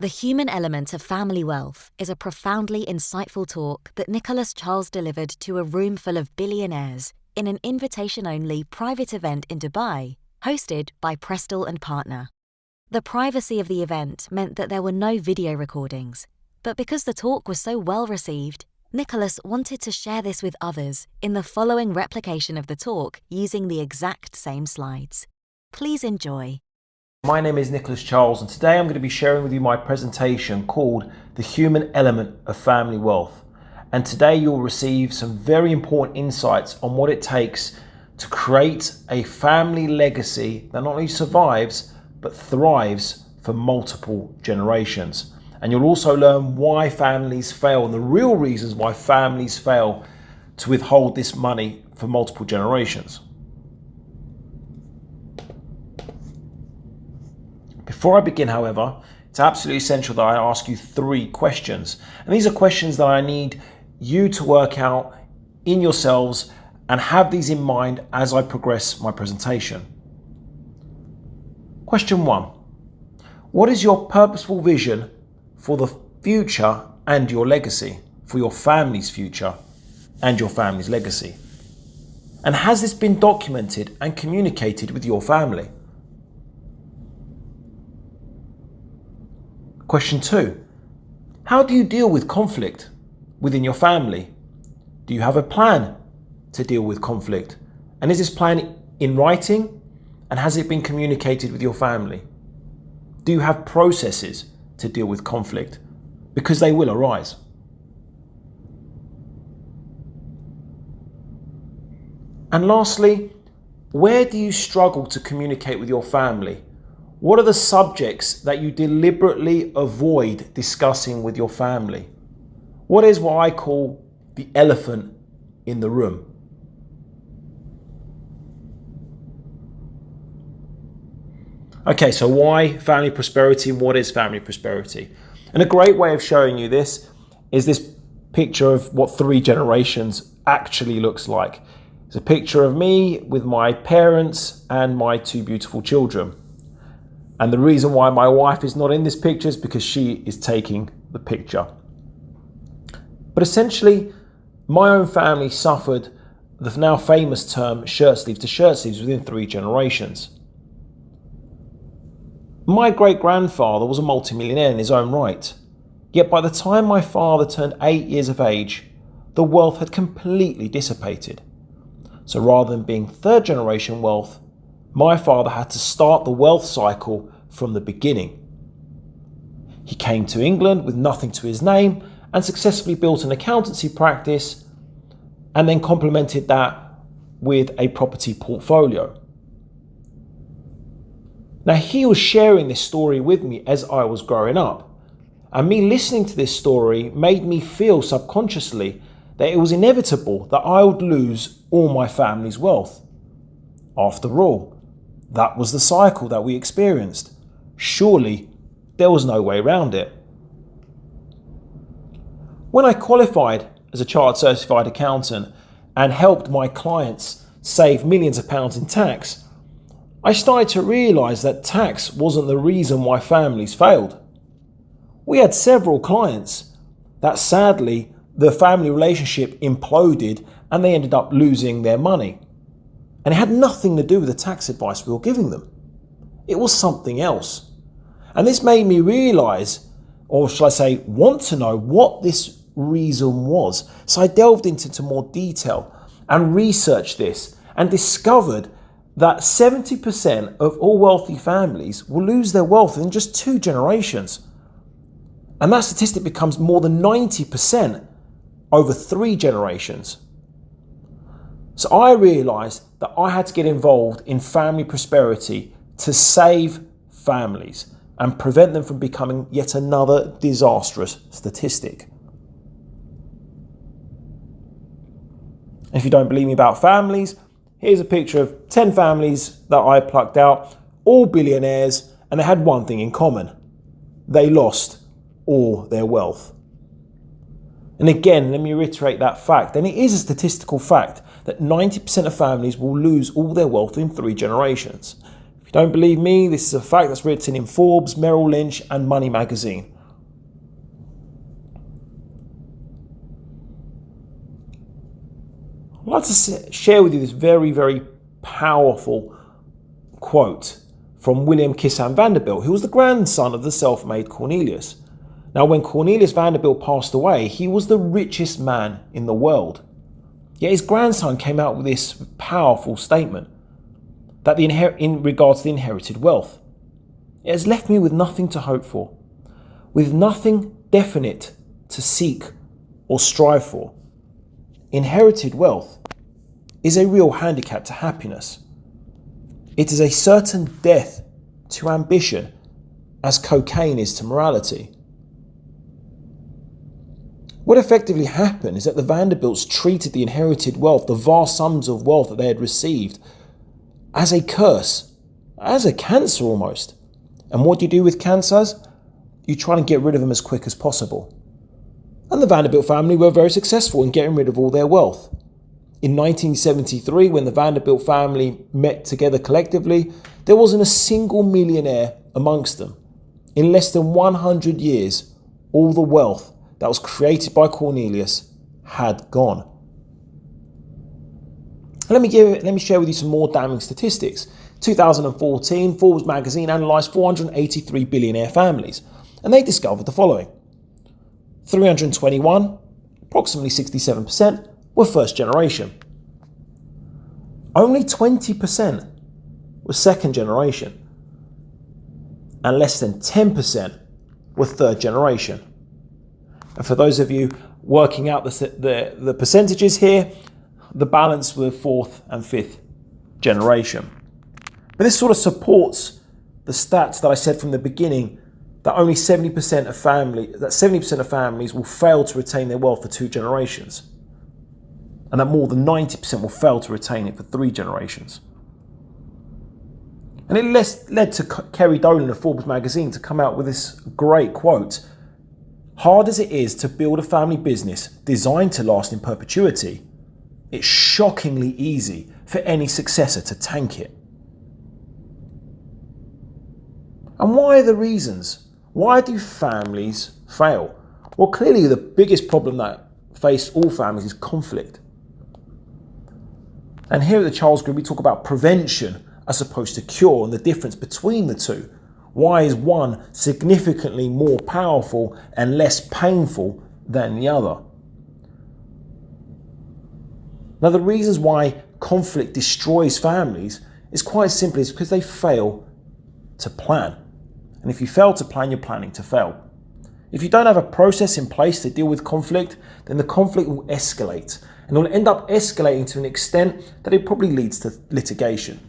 The Human Element of Family Wealth is a profoundly insightful talk that Nicholas Charles delivered to a room full of billionaires in an invitation-only private event in Dubai, hosted by Prestel Partner. The privacy of the event meant that there were no video recordings, but because the talk was so well received, Nicholas wanted to share this with others in the following replication of the talk using the exact same slides. Please enjoy. My name is Nicholas Charles, and today I'm going to be sharing with you my presentation called The Human Element of Family Wealth. And today you'll receive some very important insights on what it takes to create a family legacy that not only survives but thrives for multiple generations. And you'll also learn why families fail and the real reasons why families fail to withhold this money for multiple generations. Before I begin, however, it's absolutely essential that I ask you 3 questions. And these are questions that I need you to work out in yourselves and have these in mind as I progress my presentation. Question 1. What is your purposeful vision for the future and your legacy? For your family's future and your family's legacy? And has this been documented and communicated with your family? Question 2, how do you deal with conflict within your family? Do you have a plan to deal with conflict? And is this plan in writing? And has it been communicated with your family? Do you have processes to deal with conflict? Because they will arise. And lastly, where do you struggle to communicate with your family? What are the subjects that you deliberately avoid discussing with your family? What is what I call the elephant in the room? Okay, so why family prosperity and what is family prosperity? And a great way of showing you this is this picture of what 3 generations actually looks like. It's a picture of me with my parents and my 2 beautiful children. And the reason why my wife is not in this picture is because she is taking the picture. But essentially, my own family suffered the now famous term shirt sleeves to shirt sleeves within 3 generations. My great-grandfather was a multimillionaire in his own right. Yet by the time my father turned 8 years of age, the wealth had completely dissipated. So rather than being 3rd generation wealth, my father had to start the wealth cycle from the beginning. He came to England with nothing to his name and successfully built an accountancy practice and then complemented that with a property portfolio. Now, he was sharing this story with me as I was growing up, and me listening to this story made me feel subconsciously that it was inevitable that I would lose all my family's wealth. After all, that was the cycle that we experienced. Surely there was no way around it. When I qualified as a chartered certified accountant and helped my clients save millions of pounds in tax, I started to realise that tax wasn't the reason why families failed. We had several clients that sadly the family relationship imploded and they ended up losing their money. And it had nothing to do with the tax advice we were giving them. It was something else. And this made me realise, or shall I say, want to know what this reason was. So I delved into more detail and researched this and discovered that 70% of all wealthy families will lose their wealth in just 2 generations. And that statistic becomes more than 90% over 3 generations. So I realised that I had to get involved in family prosperity to save families and prevent them from becoming yet another disastrous statistic. If you don't believe me about families, here's a picture of 10 families that I plucked out, all billionaires, and they had one thing in common. They lost all their wealth. And again, let me reiterate that fact, and it is a statistical fact that 90% of families will lose all their wealth in 3 generations. If you don't believe me, this is a fact that's written in Forbes, Merrill Lynch, and Money magazine. I'd like to share with you this very, very powerful quote from William Kissam Vanderbilt, who was the grandson of the self-made Cornelius. Now, when Cornelius Vanderbilt passed away, he was the richest man in the world. Yet his grandson came out with this powerful statement that in regards to the inherited wealth. It has left me with nothing to hope for, with nothing definite to seek or strive for. Inherited wealth is a real handicap to happiness. It is a certain death to ambition, as cocaine is to morality. What effectively happened is that the Vanderbilts treated the inherited wealth, the vast sums of wealth that they had received, as a curse, as a cancer almost. And what do you do with cancers? You try and get rid of them as quick as possible. And the Vanderbilt family were very successful in getting rid of all their wealth. In 1973, when the Vanderbilt family met together collectively, there wasn't a single millionaire amongst them. In less than 100 years, all the wealth that was created by Cornelius had gone. Let me share with you some more damning statistics. 2014, Forbes magazine analysed 483 billionaire families, and they discovered the following. 321, approximately 67%, were first generation. Only 20% were second generation, and less than 10% were third generation. And for those of you working out the percentages here, the balance were fourth and fifth generation. But this sort of supports the stats that I said from the beginning, that only 70% of families will fail to retain their wealth for 2 generations, and that more than 90% will fail to retain it for 3 generations. And it led to Kerry Dolan of Forbes magazine to come out with this great quote: "Hard as it is to build a family business designed to last in perpetuity, it's shockingly easy for any successor to tank it." And why are the reasons? Why do families fail? Well, clearly the biggest problem that face all families is conflict. And here at the Charles Group, we talk about prevention as opposed to cure, and the difference between the two. Why is one significantly more powerful and less painful than the other? Now, the reasons why conflict destroys families is quite simply because they fail to plan. And if you fail to plan, you're planning to fail. If you don't have a process in place to deal with conflict, then the conflict will escalate. And it will end up escalating to an extent that it probably leads to litigation.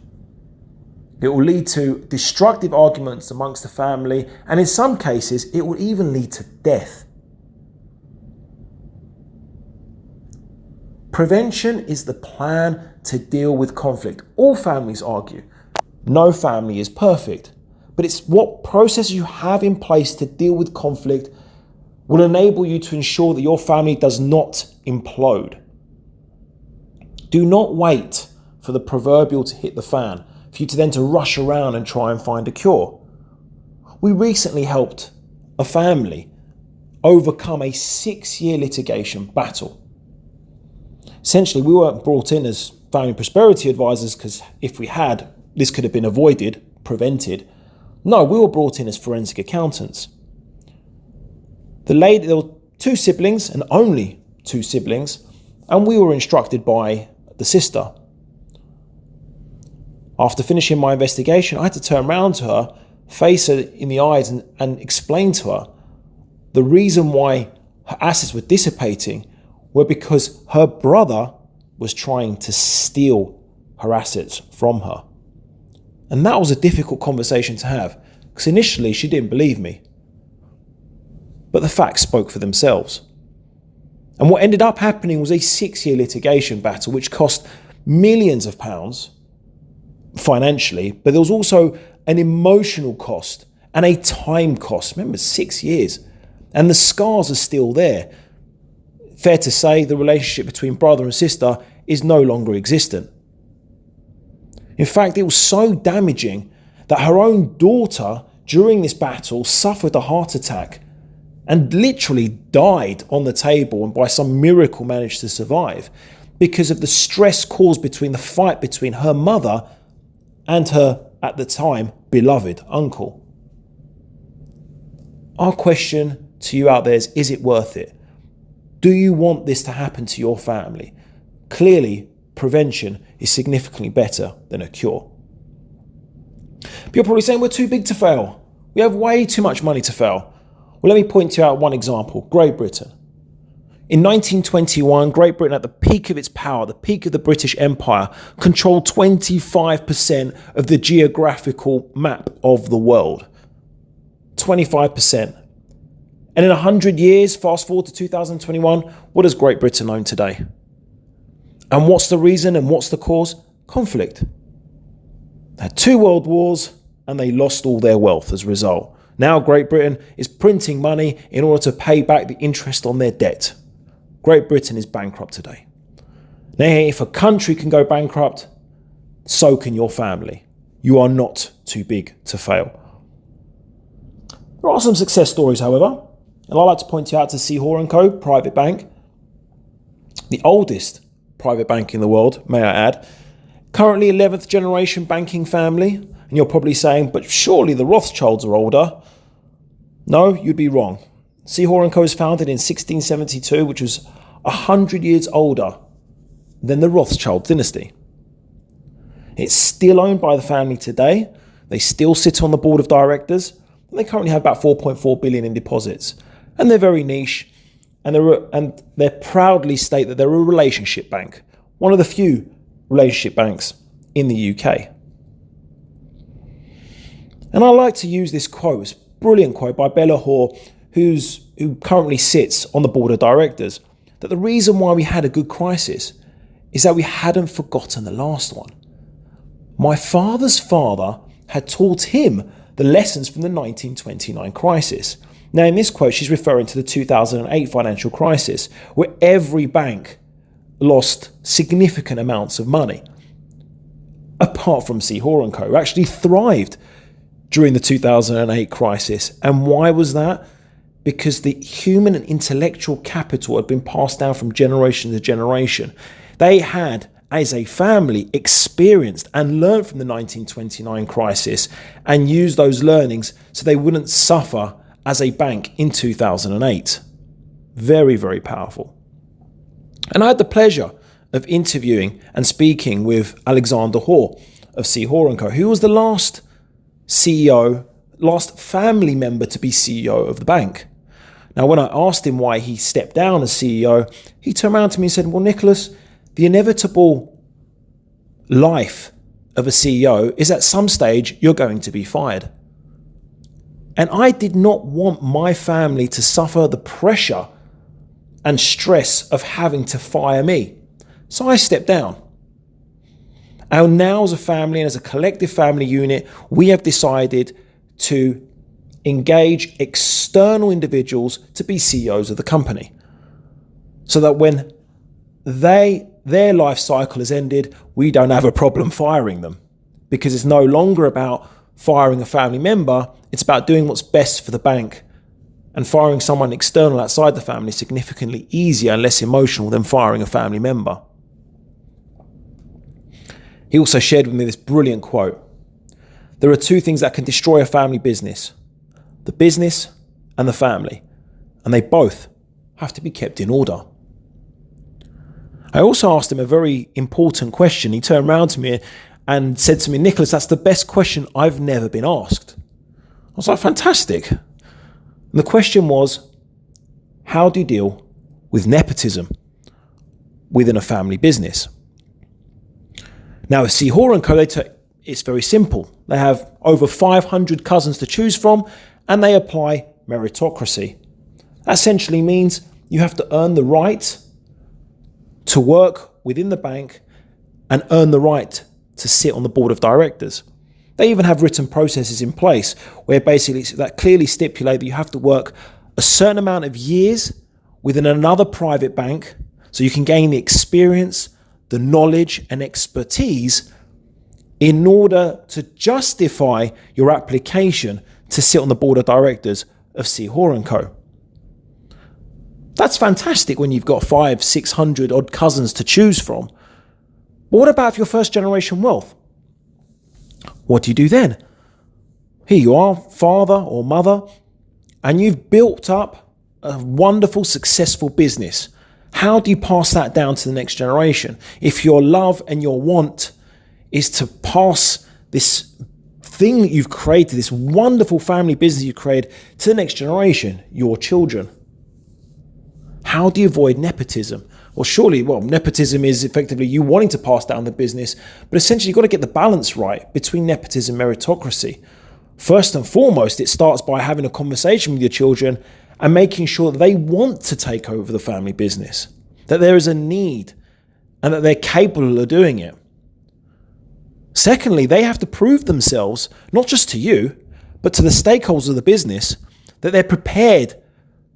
It will lead to destructive arguments amongst the family, and in some cases, it will even lead to death. Prevention is the plan to deal with conflict. All families argue. No family is perfect. But it's what process you have in place to deal with conflict will enable you to ensure that your family does not implode. Do not wait for the proverbial to hit the fan, for you to then to rush around and try and find a cure. We recently helped a family overcome a 6-year litigation battle. Essentially, we weren't brought in as family prosperity advisors because if we had, this could have been avoided, prevented. No, we were brought in as forensic accountants. There were 2 siblings, and only 2 siblings, and we were instructed by the sister. After finishing my investigation, I had to turn around to her, face her in the eyes, and explain to her the reason why her assets were dissipating were because her brother was trying to steal her assets from her. And that was a difficult conversation to have, because initially she didn't believe me. But the facts spoke for themselves. And what ended up happening was a 6-year litigation battle, which cost millions of pounds financially, but there was also an emotional cost and a time cost. Remember, 6 years. And the scars are still there. Fair to say the relationship between brother and sister is no longer existent. In fact, it was so damaging that her own daughter during this battle suffered a heart attack and literally died on the table, and by some miracle managed to survive because of the stress caused between the fight between her mother and her, at the time, beloved uncle. Our question to you out there is it worth it? Do you want this to happen to your family? Clearly, prevention is significantly better than a cure. But you're probably saying we're too big to fail. We have way too much money to fail. Well, let me point you out one example. Great Britain. In 1921, Great Britain, at the peak of its power, the peak of the British Empire, controlled 25% of the geographical map of the world. 25%. And in 100 years, fast forward to 2021, what does Great Britain own today? And what's the reason and what's the cause? Conflict. They had 2 world wars and they lost all their wealth as a result. Now Great Britain is printing money in order to pay back the interest on their debt. Great Britain is bankrupt today. Now, if a country can go bankrupt, so can your family. You are not too big to fail. There are some success stories, however, and I'd like to point you out to Seahor & Co. private bank, the oldest private bank in the world, may I add. Currently 11th generation banking family, and you're probably saying, but surely the Rothschilds are older. No, you'd be wrong. Seahor & Co. was founded in 1672, which was 100 years older than the Rothschild dynasty. It's still owned by the family today. They still sit on the board of directors, and they currently have about 4.4 billion in deposits. And they're very niche, and they proudly state that they're a relationship bank, one of the few relationship banks in the UK. And I like to use this quote, it's a brilliant quote by Bella Hoare, who currently sits on the board of directors, that the reason why we had a good crisis is that we hadn't forgotten the last one. My father's father had taught him the lessons from the 1929 crisis. Now, in this quote, she's referring to the 2008 financial crisis, where every bank lost significant amounts of money. Apart from Seahor & Co., who actually thrived during the 2008 crisis. And why was that? Because the human and intellectual capital had been passed down from generation to generation. They had, as a family, experienced and learned from the 1929 crisis and used those learnings so they wouldn't suffer as a bank in 2008. Very, very powerful. And I had the pleasure of interviewing and speaking with Alexander Hoare of Seahor & Co., who was the last CEO, last family member to be CEO of the bank. Now, when I asked him why he stepped down as CEO, he turned around to me and said, well, Nicholas, the inevitable life of a CEO is at some stage you're going to be fired. And I did not want my family to suffer the pressure and stress of having to fire me. So I stepped down. And now as a family and as a collective family unit, we have decided to engage external individuals to be CEOs of the company. So that when their life cycle has ended, we don't have a problem firing them. Because it's no longer about firing a family member, it's about doing what's best for the bank. And firing someone external outside the family is significantly easier and less emotional than firing a family member. He also shared with me this brilliant quote. There are 2 things that can destroy a family business: the business and the family. And they both have to be kept in order. I also asked him a very important question. He turned around to me and said to me, Nicholas, that's the best question I've never been asked. I was like, fantastic. And the question was, how do you deal with nepotism within a family business? Now, at Seahor & Co., it's very simple. They have over 500 cousins to choose from, and they apply meritocracy. That essentially means you have to earn the right to work within the bank and earn the right to sit on the board of directors. They even have written processes in place where basically that clearly stipulate that you have to work a certain amount of years within another private bank so you can gain the experience, the knowledge and expertise in order to justify your application to sit on the board of directors of C. Hoare & Co. That's fantastic when you've got 500, 600 odd cousins to choose from. But what about if you're first generation wealth? What do you do then? Here you are, father or mother, and you've built up a wonderful, successful business. How do you pass that down to the next generation? If your love and your want is to pass this thing that you've created, this wonderful family business you've created, to the next generation, your children. How do you avoid nepotism? Well, nepotism is effectively you wanting to pass down the business, but essentially you've got to get the balance right between nepotism and meritocracy. First and foremost, it starts by having a conversation with your children and making sure that they want to take over the family business, that there is a need and that they're capable of doing it. Secondly, they have to prove themselves, not just to you, but to the stakeholders of the business, that they're prepared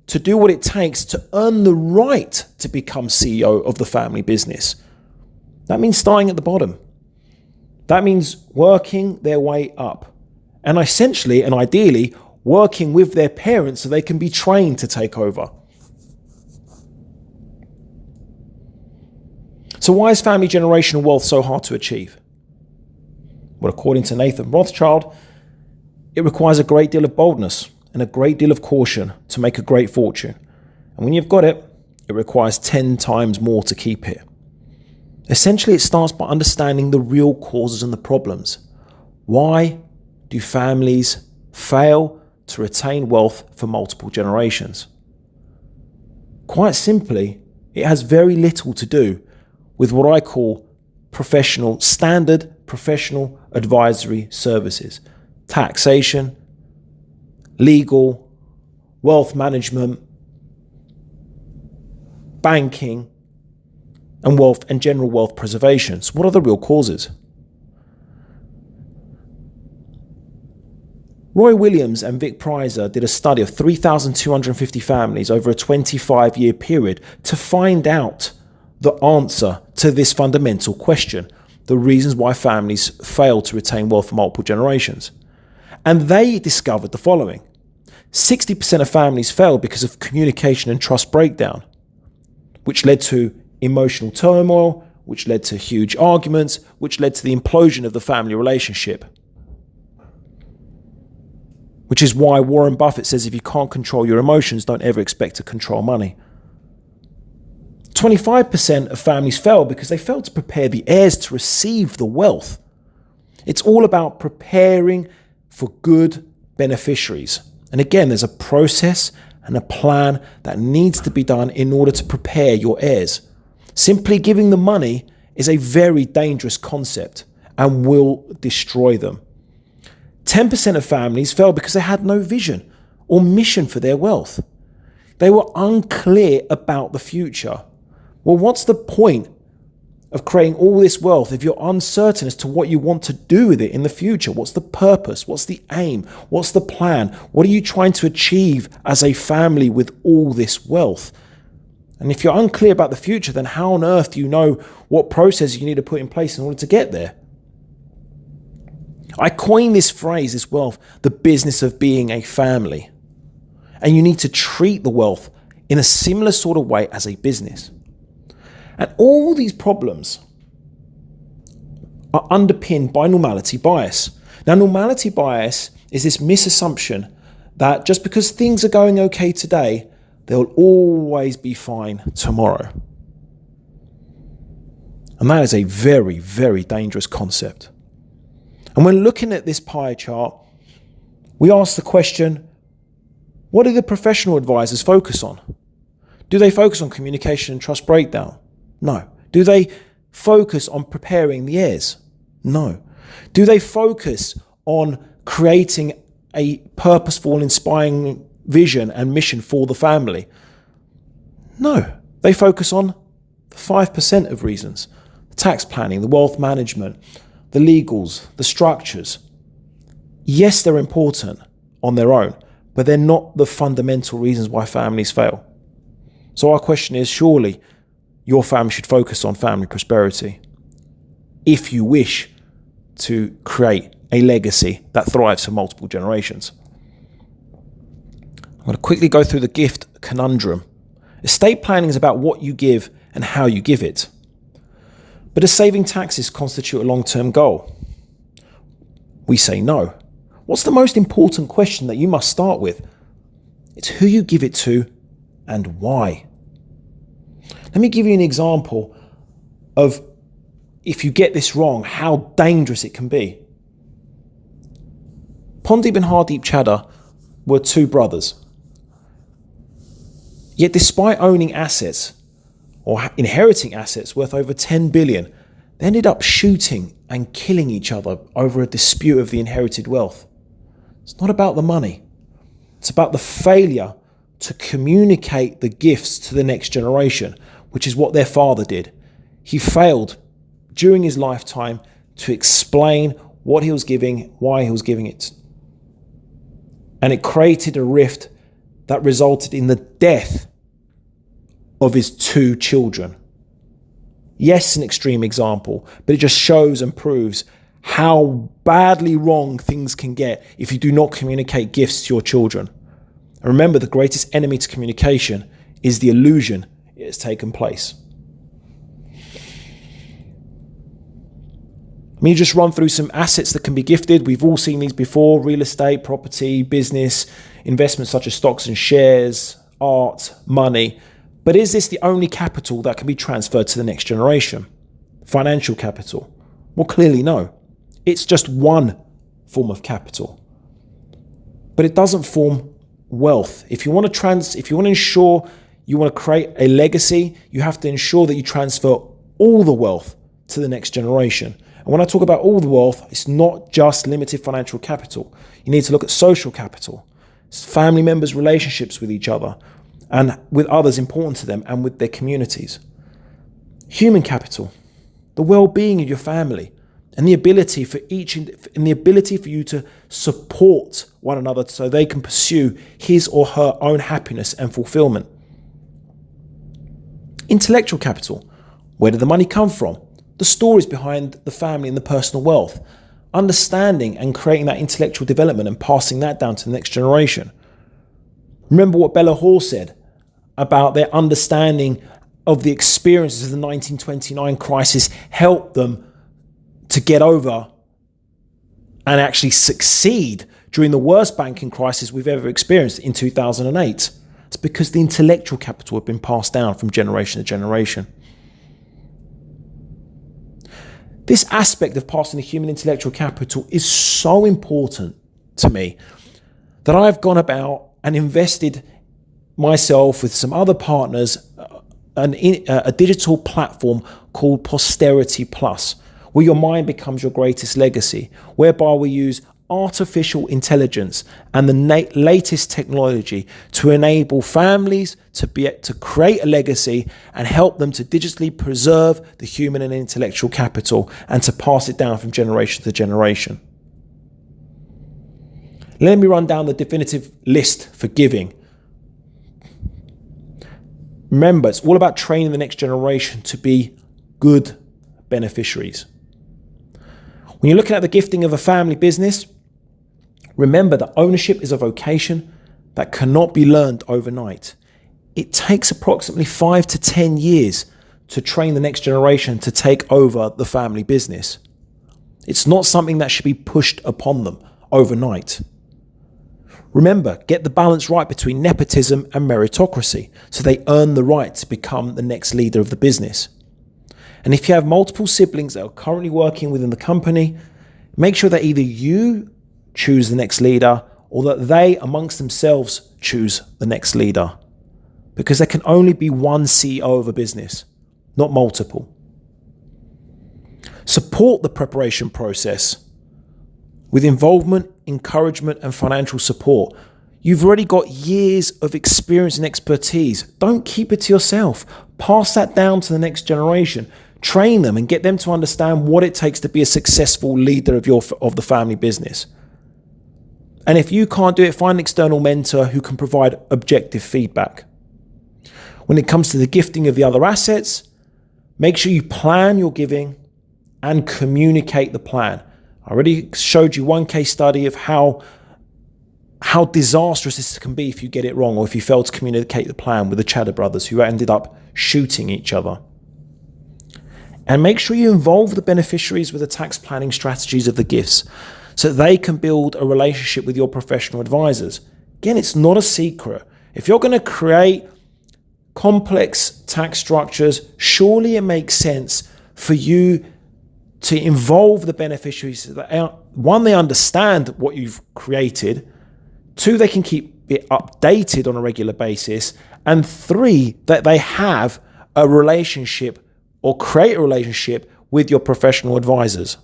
to do what it takes to earn the right to become CEO of the family business. That means starting at the bottom. That means working their way up. And essentially and ideally, working with their parents so they can be trained to take over. So why is family generational wealth so hard to achieve? Well, according to Nathan Rothschild, it requires a great deal of boldness and a great deal of caution to make a great fortune. And when you've got it, it requires 10 times more to keep it. Essentially, it starts by understanding the real causes and the problems. Why do families fail to retain wealth for multiple generations? Quite simply, it has very little to do with what I call standard professional advisory services, taxation, legal, wealth management, banking, and wealth and general wealth preservation. So what are the real causes? Roy Williams and Vic Prizer did a study of 3,250 families over a 25-year period to find out the answer to this fundamental question, the reasons why families fail to retain wealth for multiple generations. And they discovered the following. 60% of families failed because of communication and trust breakdown, which led to emotional turmoil, which led to huge arguments, which led to the implosion of the family relationship. Which is why Warren Buffett says if you can't control your emotions, don't ever expect to control money. 25% of families fail because they fail to prepare the heirs to receive the wealth. It's all about preparing for good beneficiaries. And again, there's a process and a plan that needs to be done in order to prepare your heirs. Simply giving them money is a very dangerous concept and will destroy them. 10% of families fail because they had no vision or mission for their wealth. They were unclear about the future. Well, what's the point of creating all this wealth if you're uncertain as to what you want to do with it in the future? What's the purpose? What's the aim? What's the plan? What are you trying to achieve as a family with all this wealth? And if you're unclear about the future, then how on earth do you know what process you need to put in place in order to get there? I coined this phrase, this wealth, the business of being a family. And you need to treat the wealth in a similar sort of way as a business. And all these problems are underpinned by normality bias. Now, normality bias is this misassumption that just because things are going okay today, they'll always be fine tomorrow. And that is a very, very dangerous concept. And when looking at this pie chart, we ask the question, what do the professional advisors focus on? Do they focus on communication and trust breakdown? No. Do they focus on preparing the heirs? No. Do they focus on creating a purposeful, inspiring vision and mission for the family? No. They focus on the 5% of reasons. The tax planning, the wealth management, the legals, the structures. Yes, they're important on their own, but they're not the fundamental reasons why families fail. So our question is, surely your family should focus on family prosperity if you wish to create a legacy that thrives for multiple generations. I'm going to quickly go through the gift conundrum. Estate planning is about what you give and how you give it. But does saving taxes constitute a long-term goal? We say no. What's the most important question that you must start with? It's who you give it to and why. Let me give you an example of, if you get this wrong, how dangerous it can be. Pondeep and Hardeep Chadha were two brothers. Yet despite owning assets or inheriting assets worth over 10 billion, they ended up shooting and killing each other over a dispute of the inherited wealth. It's not about the money. It's about the failure to communicate the gifts to the next generation, which is what their father did. He failed during his lifetime to explain what he was giving, why he was giving it. And it created a rift that resulted in the death of his two children. Yes, an extreme example, but it just shows and proves how badly wrong things can get if you do not communicate gifts to your children. And remember, the greatest enemy to communication is the illusion it has taken place. Let me just run through some assets that can be gifted. We've all seen these before: real estate, property, business, investments such as stocks and shares, art, money. But is this the only capital that can be transferred to the next generation? Financial capital? Well, clearly no. It's just one form of capital. But it doesn't form wealth. If you want to ensure you want to create a legacy, you have to ensure that you transfer all the wealth to the next generation. And when I talk about all the wealth, it's not just limited financial capital. You need to look at social capital. It's family members' relationships with each other and with others important to them and with their communities. Human capital, the well-being of your family, and the ability for you to support one another so they can pursue his or her own happiness and fulfillment. Intellectual capital, where did the money come from? The stories behind the family and the personal wealth, understanding and creating that intellectual development and passing that down to the next generation. Remember what Bella Hall said about their understanding of the experiences of the 1929 crisis helped them to get over and actually succeed during the worst banking crisis we've ever experienced in 2008. It's because the intellectual capital had been passed down from generation to generation. This aspect of passing the human intellectual capital is so important to me that I've gone about and invested myself with some other partners a digital platform called Posterity Plus, where your mind becomes your greatest legacy, whereby we use artificial intelligence and the latest technology to enable families to create a legacy and help them to digitally preserve the human and intellectual capital and to pass it down from generation to generation. Let me run down the definitive list for giving. Remember, it's all about training the next generation to be good beneficiaries. When you're looking at the gifting of a family business, remember that ownership is a vocation that cannot be learned overnight. It takes approximately 5 to 10 years to train the next generation to take over the family business. It's not something that should be pushed upon them overnight. Remember, get the balance right between nepotism and meritocracy so they earn the right to become the next leader of the business. And if you have multiple siblings that are currently working within the company, make sure that either you choose the next leader or that they amongst themselves choose the next leader. Because there can only be one CEO of a business, not multiple. Support the preparation process with involvement, encouragement, and financial support. You've already got years of experience and expertise. Don't keep it to yourself. Pass that down to the next generation. Train them and get them to understand what it takes to be a successful leader of the family business. And if you can't do it, find an external mentor who can provide objective feedback. When it comes to the gifting of the other assets, make sure you plan your giving and communicate the plan. I already showed you one case study of how disastrous this can be if you get it wrong or if you fail to communicate the plan with the Chadha brothers who ended up shooting each other. And make sure you involve the beneficiaries with the tax planning strategies of the gifts so that they can build a relationship with your professional advisors. Again, it's not a secret. If you're going to create complex tax structures, surely it makes sense for you to involve the beneficiaries so that, one, they understand what you've created, two, they can keep it updated on a regular basis, and three, that they have a relationship or create a relationship with your professional advisors.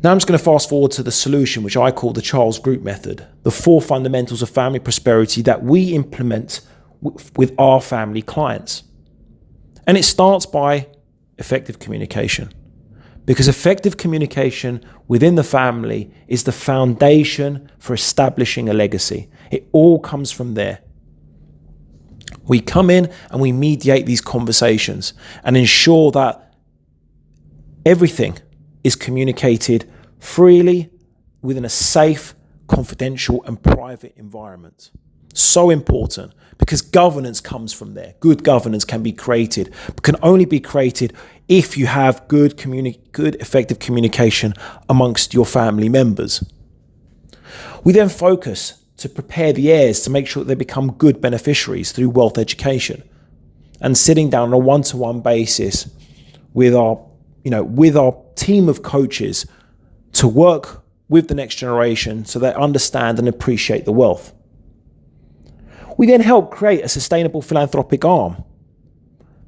Now I'm just going to fast forward to the solution, which I call the Charles Group method, the 4 fundamentals of family prosperity that we implement with our family clients. And it starts by effective communication, because effective communication within the family is the foundation for establishing a legacy. It all comes from there. We come in and we mediate these conversations and ensure that everything is communicated freely within a safe, confidential, and private environment. So important, because governance comes from there. Good governance can be created, but can only be created if you have good, effective communication amongst your family members. We then focus to prepare the heirs to make sure that they become good beneficiaries through wealth education and sitting down on a one-to-one basis with our team of coaches to work with the next generation so they understand and appreciate the wealth. We then help create a sustainable philanthropic arm.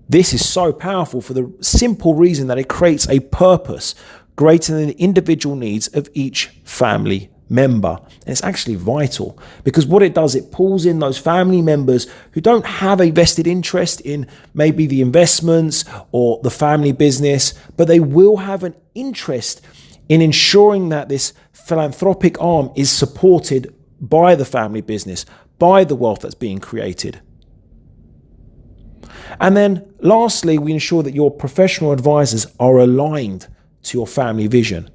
This is so powerful for the simple reason that it creates a purpose greater than the individual needs of each family member. And it's actually vital, because what it does, it pulls in those family members who don't have a vested interest in maybe the investments or the family business, but they will have an interest in ensuring that this philanthropic arm is supported by the family business, by the wealth that's being created. And then lastly, we ensure that your professional advisors are aligned to your family vision.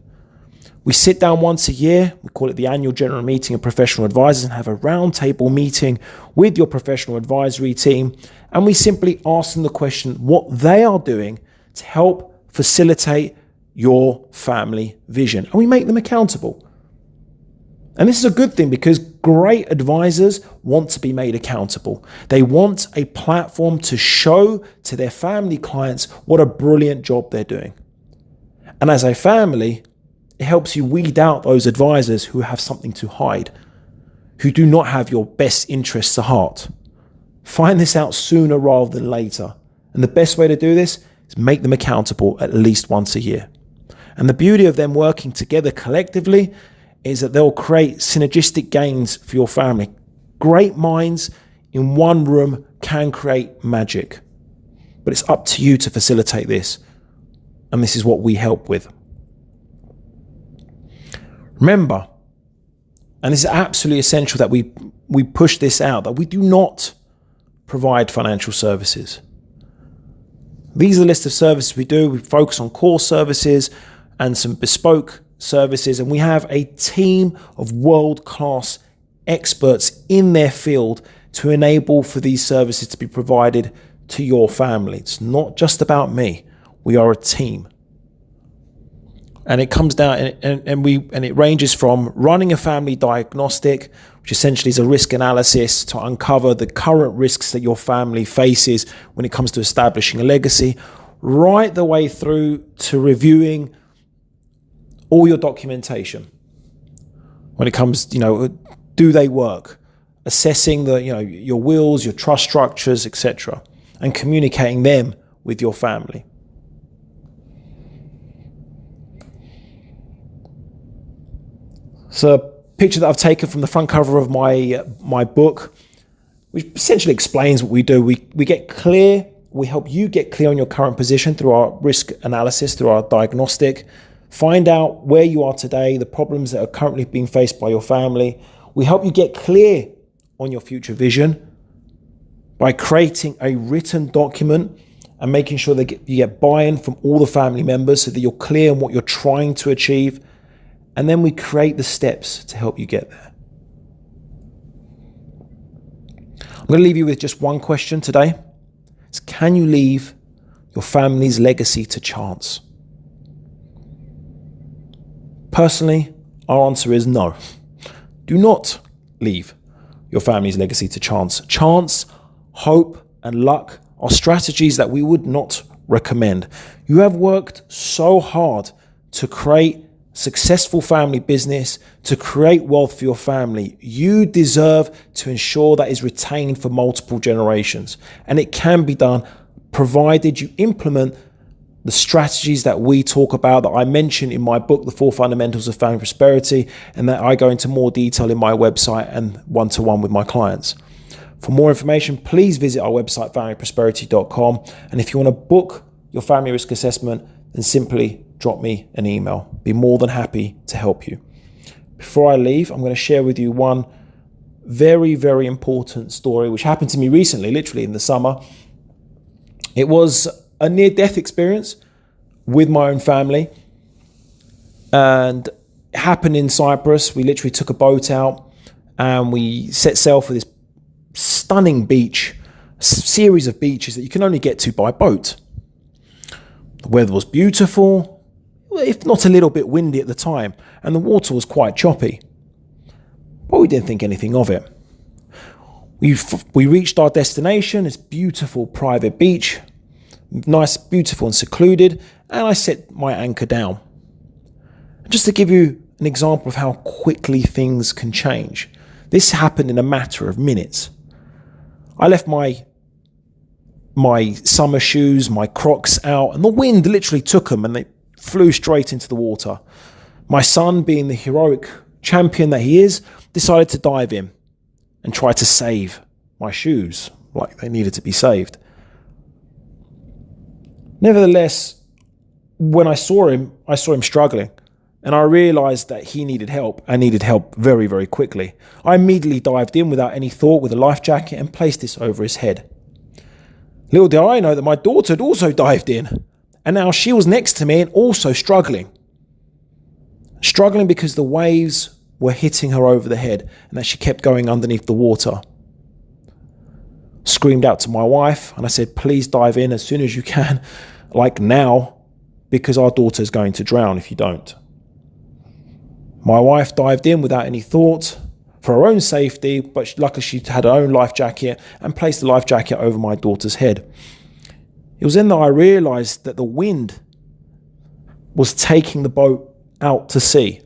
We sit down once a year, we call it the annual general meeting of professional advisors, and have a roundtable meeting with your professional advisory team. And we simply ask them the question, what they are doing to help facilitate your family vision. And we make them accountable. And this is a good thing, because great advisors want to be made accountable. They want a platform to show to their family clients what a brilliant job they're doing. And as a family, it helps you weed out those advisors who have something to hide, who do not have your best interests at heart. Find this out sooner rather than later. And the best way to do this is make them accountable at least once a year. And the beauty of them working together collectively is that they'll create synergistic gains for your family. Great minds in one room can create magic, but it's up to you to facilitate this. And this is what we help with. Remember, and this is absolutely essential that we push this out, that we do not provide financial services. These are the list of services we do. We focus on core services and some bespoke services, and we have a team of world-class experts in their field to enable for these services to be provided to your family. It's not just about me. We are a team. And it comes down and it ranges from running a family diagnostic, which essentially is a risk analysis to uncover the current risks that your family faces when it comes to establishing a legacy, right the way through to reviewing all your documentation. When it comes, do they work? Assessing your wills, your trust structures, etc., and communicating them with your family. So a picture that I've taken from the front cover of my book, which essentially explains what we do. We get clear, we help you get clear on your current position through our risk analysis, through our diagnostic. Find out where you are today, the problems that are currently being faced by your family. We help you get clear on your future vision by creating a written document and making sure that you get buy-in from all the family members so that you're clear on what you're trying to achieve. And then we create the steps to help you get there. I'm going to leave you with just one question today. It's, can you leave your family's legacy to chance? Personally, our answer is no. Do not leave your family's legacy to chance. Chance, hope, and luck are strategies that we would not recommend. You have worked so hard to create successful family business, to create wealth for your family. You deserve to ensure that is retained for multiple generations. And it can be done provided you implement the strategies that we talk about, that I mentioned in my book, The 4 Fundamentals of Family Prosperity, and that I go into more detail in my website and one-to-one with my clients. For more information, please visit our website, familyprosperity.com. And if you want to book your family risk assessment, then simply drop me an email. Be more than happy to help you. Before I leave, I'm going to share with you one very, very important story which happened to me recently, literally in the summer. It was a near-death experience with my own family, and it happened in Cyprus. We literally took a boat out and we set sail for this stunning beach, a series of beaches that you can only get to by boat. The weather was beautiful, if not a little bit windy at the time, and the water was quite choppy, but we didn't think anything of it. We reached our destination, this beautiful private beach, nice, beautiful and secluded, and I set my anchor down. Just to give you an example of how quickly things can change, this happened in a matter of minutes. I left my summer shoes, my Crocs out, and the wind literally took them and they flew straight into the water. My son, being the heroic champion that he is, decided to dive in and try to save my shoes like they needed to be saved. Nevertheless, when I saw him struggling, and I realized that he needed help. I needed help very, very quickly. I immediately dived in without any thought with a life jacket and placed this over his head. Little did I know that my daughter had also dived in, and now she was next to me and also struggling. Struggling because the waves were hitting her over the head and that she kept going underneath the water. Screamed out to my wife and I said, please dive in as soon as you can, like now, because our daughter's going to drown if you don't. My wife dived in without any thought for her own safety, but luckily she had her own life jacket and placed the life jacket over my daughter's head. It was then that I realized that the wind was taking the boat out to sea.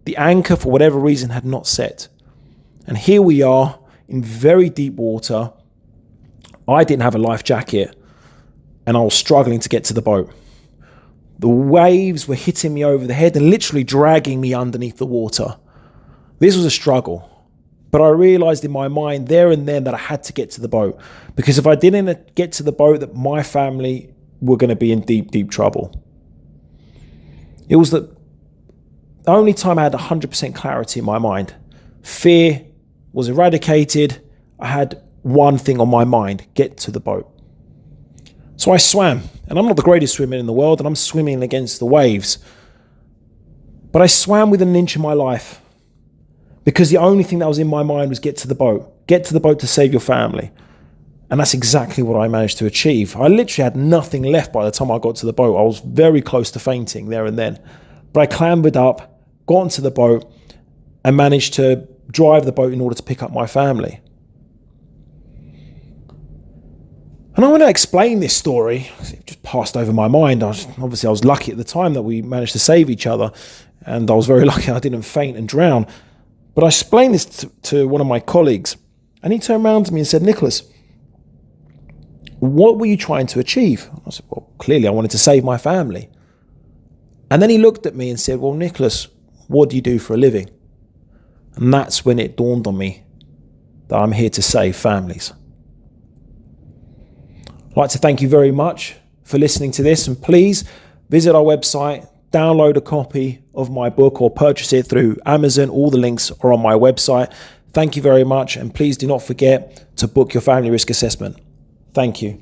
The anchor, for whatever reason, had not set. And here we are in very deep water. I didn't have a life jacket and I was struggling to get to the boat. The waves were hitting me over the head and literally dragging me underneath the water. This was a struggle, but I realized in my mind there and then that I had to get to the boat, because if I didn't get to the boat, that my family were going to be in deep, deep trouble. It was the only time I had 100% clarity in my mind. Fear was eradicated. I had one thing on my mind: get to the boat. So I swam, and I'm not the greatest swimmer in the world, and I'm swimming against the waves. But I swam within an inch of my life, because the only thing that was in my mind was get to the boat. Get to the boat to save your family. And that's exactly what I managed to achieve. I literally had nothing left by the time I got to the boat. I was very close to fainting there and then. But I clambered up, got onto the boat, and managed to drive the boat in order to pick up my family. And I want to explain this story, it just passed over my mind. I was lucky at the time that we managed to save each other, and I was very lucky I didn't faint and drown. But I explained this to one of my colleagues, and he turned around to me and said, Nicholas, what were you trying to achieve? I said, well, clearly I wanted to save my family. And then he looked at me and said, well, Nicholas, what do you do for a living? And that's when it dawned on me that I'm here to save families. I'd like to thank you very much for listening to this, and please visit our website, download a copy of my book or purchase it through Amazon. All the links are on my website. Thank you very much, and please do not forget to book your family risk assessment. Thank you.